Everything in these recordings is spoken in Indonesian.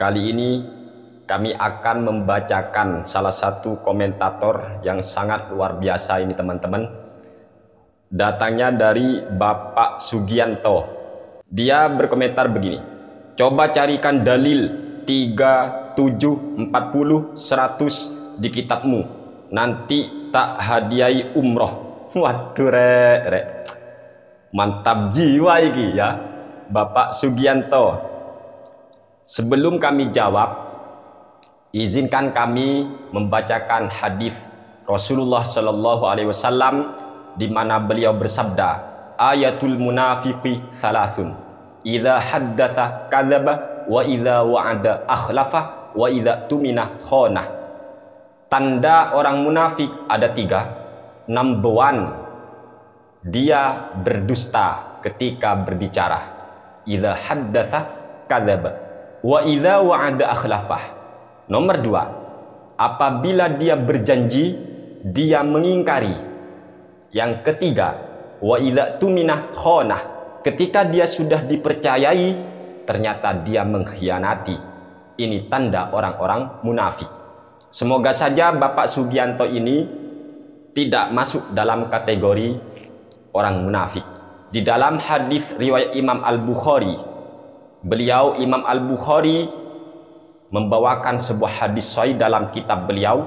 Kali ini kami akan membacakan salah satu komentator yang sangat luar biasa ini teman-teman. Datangnya dari Bapak Sugianto. Dia berkomentar begini. Coba carikan dalil 3, 7, 40, 100 di kitabmu. Nanti tak hadiahi umroh. Waduh rek. Mantap jiwa ini ya Bapak Sugianto. Sebelum kami jawab, izinkan kami membacakan hadis Rasulullah Shallallahu Alaihi Wasallam di mana beliau bersabda, ayatul munafiqi salasun, idza haddatsa kadzaba wa idza wa'ada akhlafa wa idza tumina khana. Tanda orang munafik ada 3. Number 1, dia berdusta ketika berbicara. Idza haddatsa kadzaba wa idza wa'ada akhlafah. Nomor 2, apabila dia berjanji, dia mengingkari. Yang ketiga, wa idza tumina khonah, ketika dia sudah dipercayai, ternyata dia mengkhianati. Ini tanda orang-orang munafik. Semoga saja Bapak Sugianto ini tidak masuk dalam kategori orang munafik. Di dalam hadis riwayat Imam Al-Bukhari, beliau Imam Al-Bukhari membawakan sebuah hadis sahih dalam kitab beliau,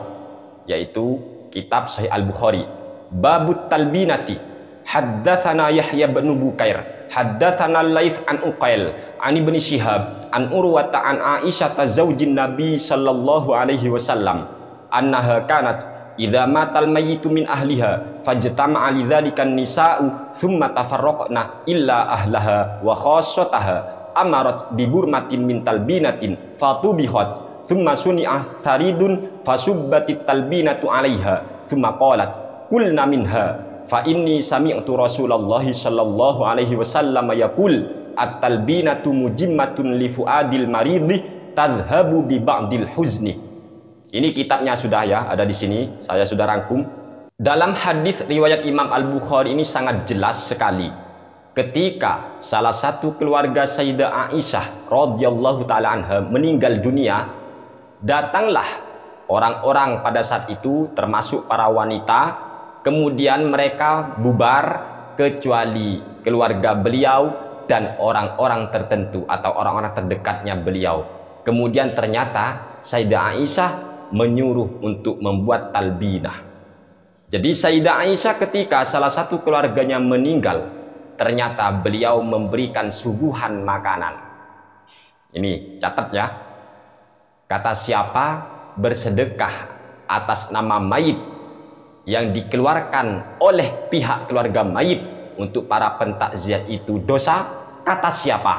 yaitu kitab Sahih Al-Bukhari. Babut talbinati, haddatsana Yahya bin Bukair, haddatsana Laits an Uqail, an Ibnu Syihab, an Urwata an Aisyah zaujin Nabi sallallahu alaihi wasallam, annaha kanat idza matal mayyitu min ahliha fajtama'a lidzalika an-nisa'u thumma tafarraqna illa ahlaha wa khassataha amarat biburmatin min talbinatin fatubihat thumma suni'ah saridun fasubbatit talbinatu 'alaiha thumma qalat kulna minha fa inni sami'tu Rasulullah sallallahu alaihi wasallam yaqul at-talbinatu mujimmatun li fuadil maridhi tadhhabu bi ba'dil huzni. Ini kitabnya sudah ya, ada di sini, saya sudah rangkum. Dalam hadis riwayat Imam Al-Bukhari ini sangat jelas sekali. Ketika salah satu keluarga Sayyidah Aisyah radhiyallahu taala anha meninggal dunia, datanglah orang-orang pada saat itu termasuk para wanita, kemudian mereka bubar kecuali keluarga beliau dan orang-orang tertentu atau orang-orang terdekatnya beliau. Kemudian ternyata Sayyidah Aisyah menyuruh untuk membuat talbinah. Jadi Sayyidah Aisyah ketika salah satu keluarganya meninggal, ternyata beliau memberikan suguhan makanan. Ini catat ya. Kata siapa bersedekah atas nama mayit yang dikeluarkan oleh pihak keluarga mayit untuk para pentakziah itu dosa, kata siapa?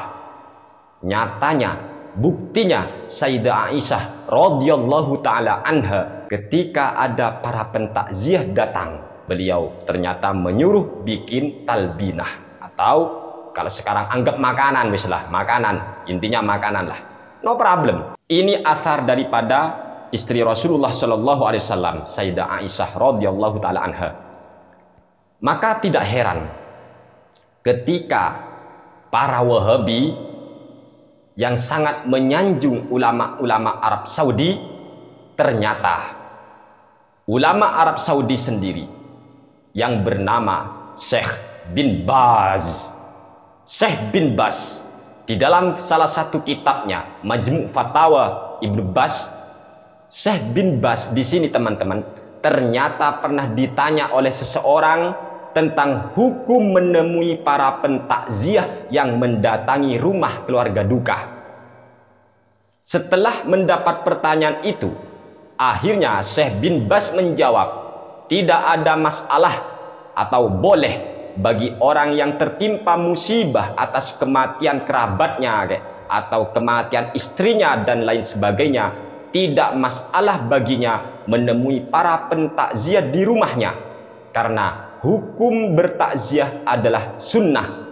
Nyatanya, buktinya Sayyidah Aisyah radhiyallahu taala anha ketika ada para pentakziah datang, beliau ternyata menyuruh bikin talbinah. Atau kalau sekarang anggap makanan, mislah makanan, intinya makanan lah, no problem. Ini athar daripada istri Rasulullah Shallallahu Alaihi Wasallam, Sayyidah Aisyah radhiyallahu taala anha. Maka tidak heran ketika para Wahabi yang sangat menyanjung ulama-ulama Arab Saudi, ternyata ulama Arab Saudi sendiri yang bernama Syekh bin Baz. Syekh bin Baz di dalam salah satu kitabnya Majmu' Fatawa Ibnu Baz, Syekh bin Baz di sini teman-teman ternyata pernah ditanya oleh seseorang tentang hukum menemui para pentakziah yang mendatangi rumah keluarga duka. Setelah mendapat pertanyaan itu, akhirnya Syekh bin Baz menjawab, tidak ada masalah atau boleh bagi orang yang tertimpa musibah atas kematian kerabatnya atau kematian istrinya dan lain sebagainya, tidak masalah baginya menemui para pentakziah di rumahnya, karena hukum bertakziah adalah sunnah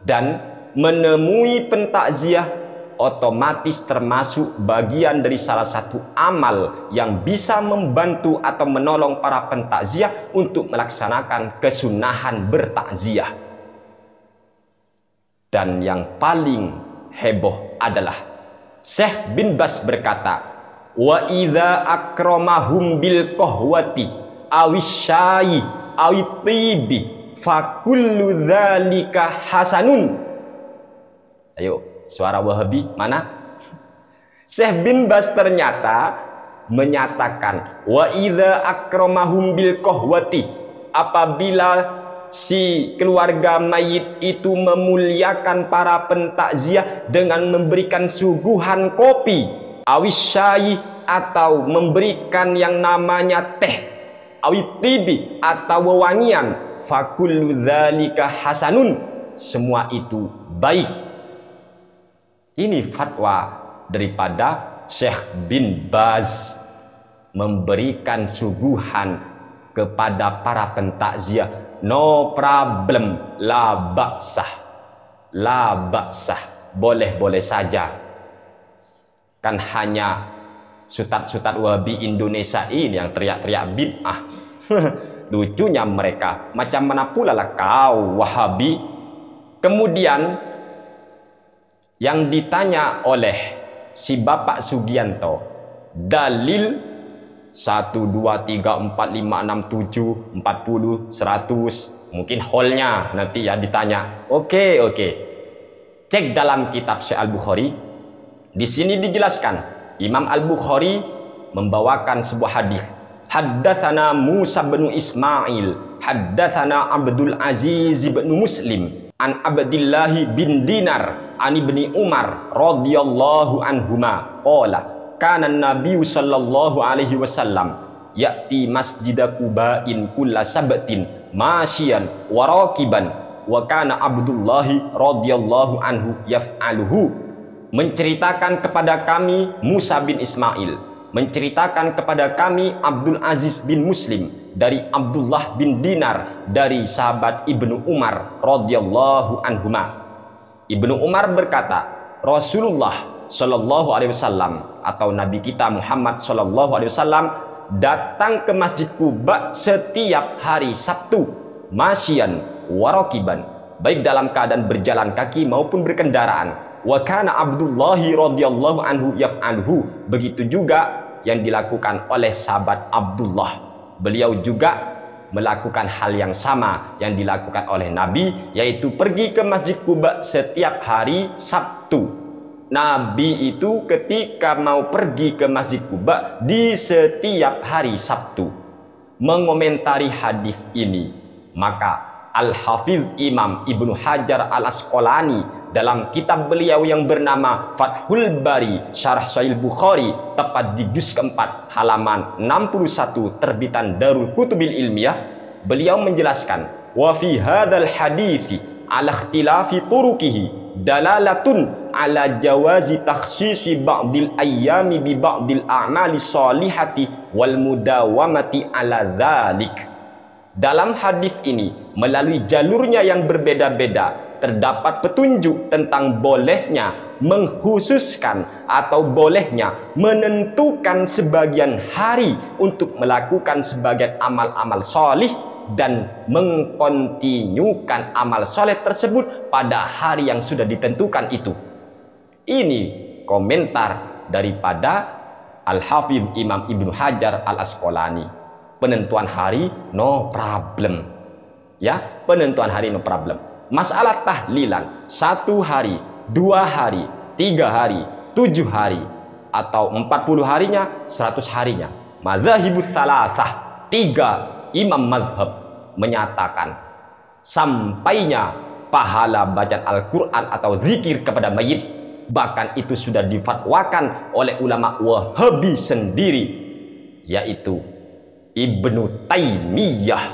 dan menemui pentakziah otomatis termasuk bagian dari salah satu amal yang bisa membantu atau menolong para pentakziah untuk melaksanakan kesunahan bertakziah. Dan yang paling heboh adalah Syekh bin Bas berkata, wa idza akramahum bil qahwati awisyayi awitibi fakullu dzalika hasanun. Ayo, suara Wahabi mana? Syekh bin Bas ternyata menyatakan, wa idza akramahum bil qahwati, apabila si keluarga mayit itu memuliakan para pentakziah dengan memberikan suguhan kopi, awisyayi, atau memberikan yang namanya teh, awitibi, atau wewangian, fakullu dzalika hasanun, semua itu baik. Ini fatwa daripada Syekh bin Baz, memberikan suguhan kepada para pentakziah, no problem, la baksah, boleh-boleh saja. Kan hanya sutat-sutat Wahabi Indonesia ini yang teriak-teriak bid'ah. Lucunya mereka, macam mana pula lah kau Wahabi. Kemudian yang ditanya oleh si Bapak Sugianto, dalil 1, 2, 3, 4, 5, 6, 7, 40, 100, mungkin holnya nanti ya ditanya. Oke. Cek dalam kitab Sahih Al-Bukhari. Di sini dijelaskan, Imam Al-Bukhari membawakan sebuah hadis. Haddatsana Musa bin Ismail, haddatsana Abdul Aziz bin Muslim, an Abdillah bin Dinar, an Ibni Umar radhiyallahu anhuma qala kana Nabi sallallahu alaihi wasallam ya'ti masjida Quba'in kulla sabtin masyian wa raqiban wa kana Abdullah radhiyallahu anhu yaf'aluhu. Menceritakan kepada kami Musa bin Ismail, menceritakan kepada kami Abdul Aziz bin Muslim dari Abdullah bin Dinar dari sahabat Ibnu Umar radhiyallahu anhuma. Ibnu Umar berkata, Rasulullah Shallallahu Alaihi Wasallam atau Nabi kita Muhammad Shallallahu Alaihi Wasallam datang ke Masjid Quba setiap hari Sabtu, masyian warakiban, baik dalam keadaan berjalan kaki maupun berkendaraan. Wa kana Abdullah radhiyallahu anhu yaf'aluhu, begitu juga yang dilakukan oleh sahabat Abdullah. Beliau juga melakukan hal yang sama yang dilakukan oleh Nabi, yaitu pergi ke Masjid Quba setiap hari Sabtu. Nabi itu ketika mau pergi ke Masjid Quba di setiap hari Sabtu. Mengomentari hadis ini, maka Al-Hafiz Imam Ibnu Hajar Al-Asqalani dalam kitab beliau yang bernama Fathul Bari Syarah Sahih Bukhari, tepat di juz keempat halaman 61 terbitan Darul Kutubil Ilmiah, beliau menjelaskan, wa fi hadzal hadithi ala ikhtilafi turuqihi dalalatun ala jawazi takhsisi ba'dil ayyami bi ba'dil a'mali salihati wal mudawamati ala dzalik. Dalam hadis ini, melalui jalurnya yang berbeda-beda, terdapat petunjuk tentang bolehnya mengkhususkan atau bolehnya menentukan sebagian hari untuk melakukan sebagian amal-amal solih dan mengkontinyukan amal soleh tersebut pada hari yang sudah ditentukan itu. Ini komentar daripada Al-Hafiz Imam Ibnu Hajar Al-Asqalani. Penentuan hari no problem, ya, penentuan hari no problem. Masalah tahlilan 1 hari, 2 hari, 3 hari, 7 hari, atau 40 harinya, 100 harinya, mazhabus salasah, 3 imam mazhab menyatakan sampainya pahala bacaan Al-Quran atau zikir kepada mayit, bahkan itu sudah difatwakan oleh ulama Wahabi sendiri, yaitu Ibnu Taimiyah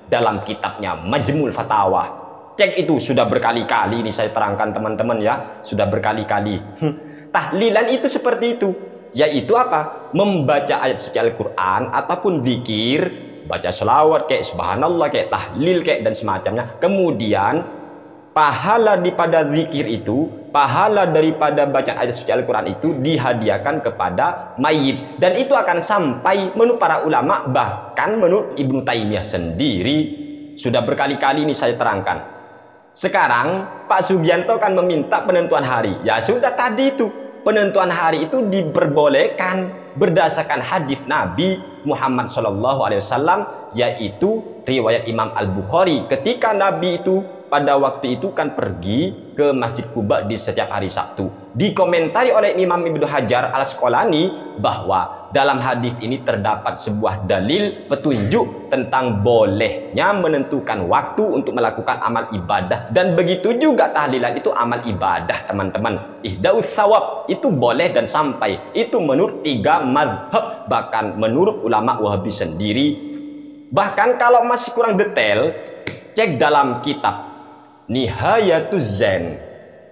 dalam kitabnya Majmul Fatawa. Cek itu, sudah berkali-kali ini saya terangkan teman-teman ya, sudah berkali-kali. Tahlilan itu seperti itu, yaitu apa? Membaca ayat suci Al-Quran ataupun zikir, baca selawat kayak subhanallah, kayak tahlil kayak dan semacamnya. Kemudian pahala daripada zikir itu, pahala daripada baca ayat suci Al-Quran itu dihadiahkan kepada mayit, dan itu akan sampai menurut para ulama, bahkan menurut Ibnu Taimiyah sendiri. Sudah berkali-kali ini saya terangkan. Sekarang Pak Sugianto kan meminta penentuan hari, ya sudah tadi itu penentuan hari itu diperbolehkan berdasarkan hadis Nabi Muhammad SAW, yaitu riwayat Imam Al-Bukhari ketika Nabi itu pada waktu itu kan pergi ke Masjid Quba di setiap hari Sabtu. Dikomentari oleh Imam Ibnu Hajar Al-Asqalani bahwa dalam hadis ini terdapat sebuah dalil petunjuk tentang bolehnya menentukan waktu untuk melakukan amal ibadah, dan begitu juga tahlilan itu amal ibadah, teman-teman. Ihdaus sawab itu boleh dan sampai, itu menurut 3 mazhab, bahkan menurut ulama Wahabi sendiri. Bahkan kalau masih kurang detail, cek dalam kitab Nihayatuz Zen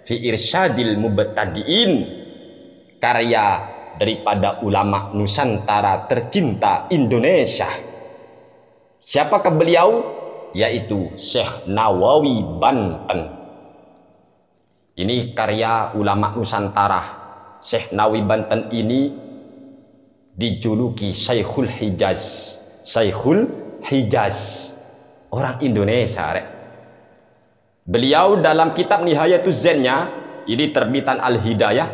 fi Irsyadil Mubtadi'in, karya daripada ulama Nusantara tercinta Indonesia. Siapakah beliau? Yaitu Syekh Nawawi Banten. Ini karya ulama Nusantara. Syekh Nawawi Banten ini dijuluki Syekhul Hijaz. Syekhul Hijaz, orang Indonesia, rek. Beliau dalam kitab Nihayatuz Zen-nya, ini terbitan Al-Hidayah,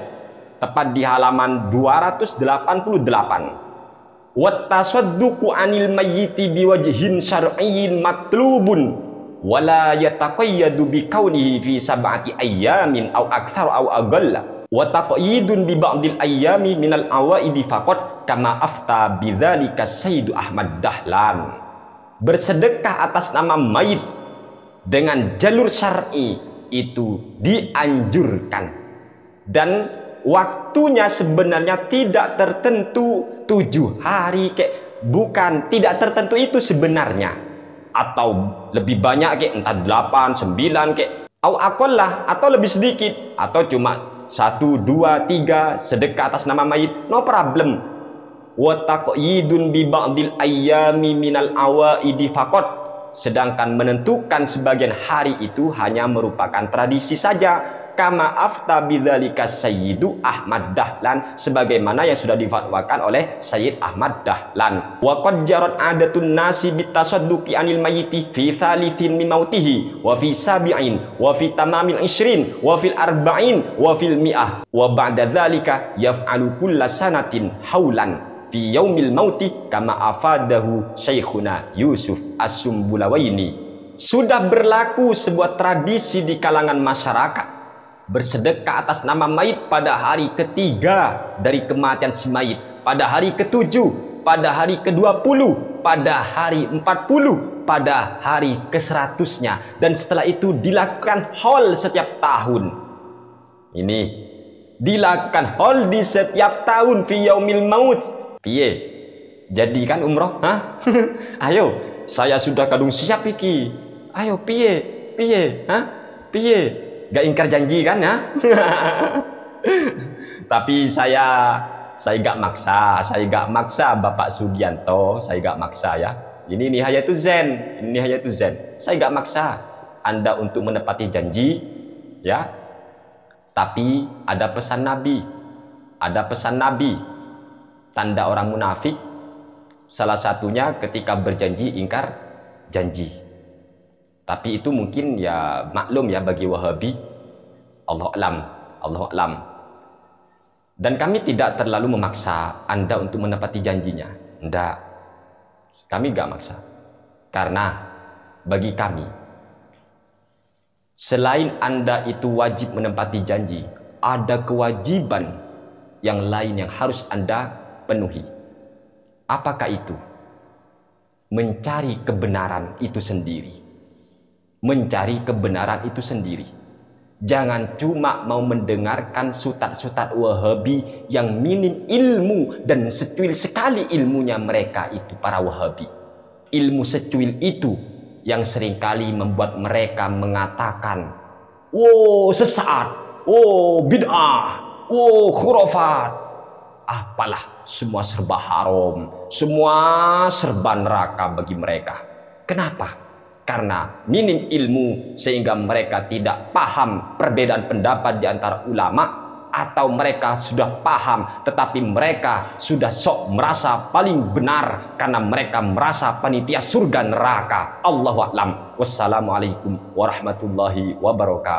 tepat di halaman 288. Wattasadduqu 'anil mayyiti biwajhin syar'iyyin matlubun wala yataqayyadu bi kaunihi fi sab'ati ayyamin aw aktsar aw aqalla wa taqyidun bi ba'dil ayyami minal awaidi faqat kama afta bidzalika Sayyid Ahmad Dahlan. Bersedekah atas nama mayit dengan jalur syar'i itu dianjurkan, dan waktunya sebenarnya tidak tertentu 7 hari bukan, tidak tertentu itu sebenarnya, atau lebih banyak entah 8, 9 au aqallah, atau lebih sedikit, atau cuma 1, 2, 3 sedekah atas nama mayit, no problem. Wa taqyidun bi ba'dil ayyami minal awaidi faqat, sedangkan menentukan sebagian hari itu hanya merupakan tradisi saja. Kama afta bidzalika Sayyidu Ahmad Dahlan, sebagaimana yang sudah difatwakan oleh Sayyid Ahmad Dahlan. Wa qad jarat adatun nasi bitasadduqi anil mayyiti fi thalithin min mautihi wa fi sabi'in wa fi tamamil 20 wa fil arba'in wa fil mi'ah wa ba'da dzalika yaf'alu kulla sanatin haulan fi yaumil mauti kama afadahu Syekhuna Yusuf As-Sumbulawaini. Sudah berlaku sebuah tradisi di kalangan masyarakat bersedekah atas nama mayit pada hari ketiga dari kematian si mayit, pada hari ke-7, pada hari ke-20, pada hari 40, pada hari ke-100-nya, dan setelah itu dilakukan haul setiap tahun. Ini dilakukan haul di setiap tahun fi yaumil maut. Piye? Jadi kan umroh? Hah? Ayo, saya sudah kadung siap iki. Ayo piye? Piye? Hah? Piye? Gak ingkar janji kan ya? Tapi saya gak maksa, Bapak Sugianto, saya gak maksa ya. Ini Nihayatuz Zen, ini Nihayatuz Zen. Saya gak maksa Anda untuk menepati janji, ya. Tapi ada pesan Nabi, tanda orang munafik salah satunya ketika berjanji ingkar janji. Tapi itu mungkin ya maklum ya bagi Wahabi. Allahu a'lam. Dan kami tidak terlalu memaksa Anda untuk menepati janjinya. Enggak. Kami gak maksa. Karena bagi kami, selain Anda itu wajib menepati janji, ada kewajiban yang lain yang harus Anda penuhi. Apakah itu? Mencari kebenaran itu sendiri. Mencari kebenaran itu sendiri. Jangan cuma mau mendengarkan sutat-sutat Wahabi yang minim ilmu, dan secuil sekali ilmunya mereka itu para Wahabi. Ilmu secuil itu yang seringkali membuat mereka mengatakan, "Oh sesat, oh bid'ah, oh khurafat." Apalah, semua serba haram, semua serba neraka bagi mereka. Kenapa? Karena minim ilmu, sehingga mereka tidak paham perbedaan pendapat di antara ulama, atau mereka sudah paham tetapi mereka sudah sok merasa paling benar karena mereka merasa panitia surga neraka. Allahu a'lam. Wassalamualaikum warahmatullahi wabarakatuh.